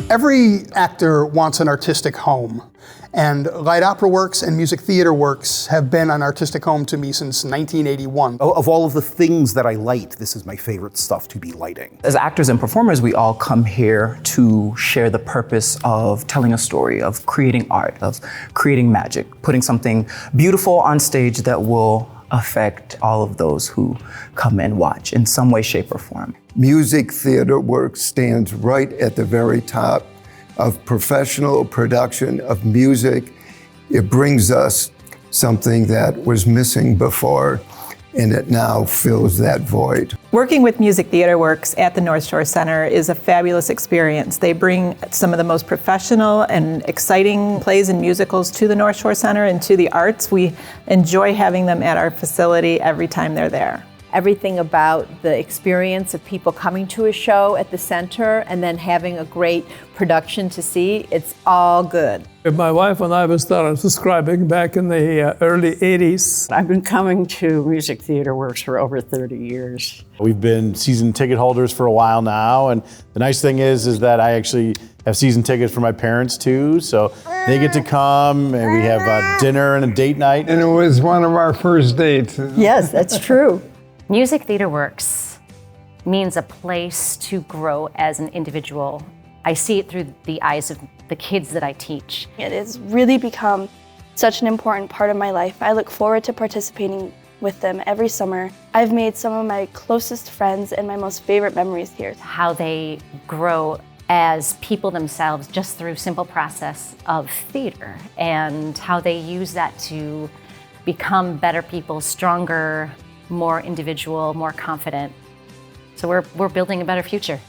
Every actor wants an artistic home, and Light Opera Works and Music Theater Works have been an artistic home to me since 1981. Of all of the things that I light, this is my favorite stuff to be lighting. As actors and performers, we all come here to share the purpose of telling a story, of creating art, of creating magic, putting something beautiful on stage that will affect all of those who come and watch in some way, shape, or form. Music Theater Works stands right at the very top of professional production of music. It brings us something that was missing before, and it now fills that void. Working with Music Theater Works at the North Shore Center is a fabulous experience. They bring some of the most professional and exciting plays and musicals to the North Shore Center and to the arts. We enjoy having them at our facility every time they're there. Everything about the experience of people coming to a show at the center and then having a great production to see, it's all good. My wife and I started subscribing back in the early 80s. I've been coming to Music Theater Works for over 30 years. We've been season ticket holders for a while now, and the nice thing is that I actually have season tickets for my parents too, so they get to come and we have dinner and a date night. And it was one of our first dates. Yes, that's true. Music Theater Works means a place to grow as an individual. I see it through the eyes of the kids that I teach. It has really become such an important part of my life. I look forward to participating with them every summer. I've made some of my closest friends and my most favorite memories here. How they grow as people themselves just through simple process of theater, and how they use that to become better people, stronger, more individual, more confident. So we're building a better future.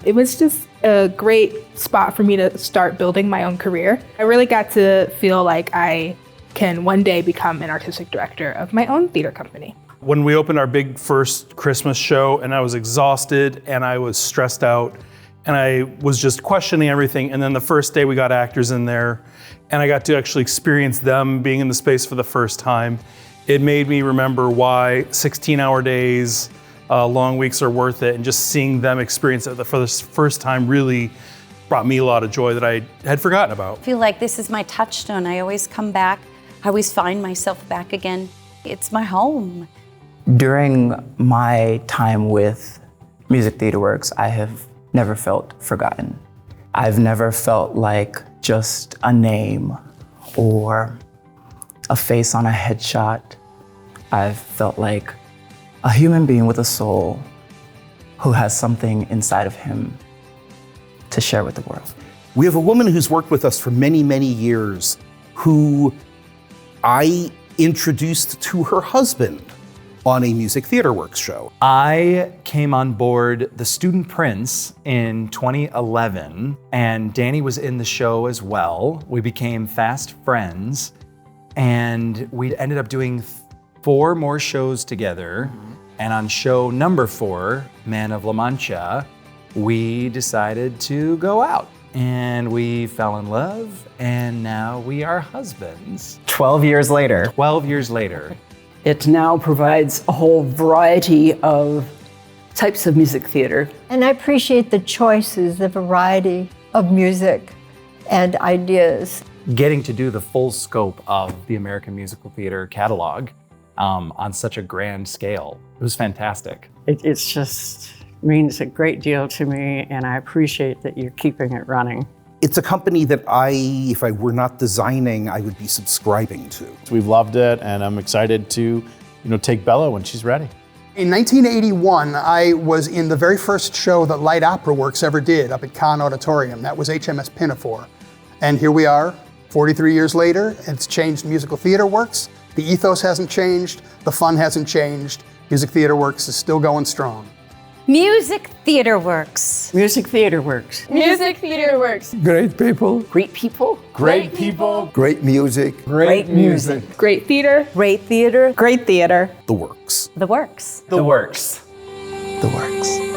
It was just a great spot for me to start building my own career. I really got to feel like I can one day become an artistic director of my own theater company. When we opened our big first Christmas show, and I was exhausted and I was stressed out and I was just questioning everything, and then the first day we got actors in there and I got to actually experience them being in the space for the first time. It made me remember why 16-hour days, long weeks are worth it, and just seeing them experience it for the first time really brought me a lot of joy that I had forgotten about. I feel like this is my touchstone. I always come back. I always find myself back again. It's my home. During my time with Music Theater Works, I have never felt forgotten. I've never felt like just a name or a face on a headshot. I've felt like a human being with a soul who has something inside of him to share with the world. We have a woman who's worked with us for many, many years who I introduced to her husband on a Music Theater Works show. I came on board The Student Prince in 2011, and Danny was in the show as well. We became fast friends, and we ended up doing 4 more shows together. And on show number 4, Man of La Mancha, we decided to go out. And we fell in love, and now we are husbands. 12 years later. 12 years later. It now provides a whole variety of types of music theater. And I appreciate the choices, the variety of music and ideas. Getting to do the full scope of the American Musical Theater catalog on such a grand scale, it was fantastic. It's just means a great deal to me, and I appreciate that you're keeping it running. It's a company that if I were not designing, I would be subscribing to. We've loved it, and I'm excited to, take Bella when she's ready. In 1981, I was in the very first show that Light Opera Works ever did up at Kahn Auditorium. That was HMS Pinafore. And here we are, 43 years later. It's changed Musical Theater Works. The ethos hasn't changed. The fun hasn't changed. Music Theater Works is still going strong. Music Theater Works. Music Theater Works. Music Theater Works. Great people. Great people. Great people. Great music. Great music. Great theater. Great theater. Great theater. The Works. The Works. The Works. The Works.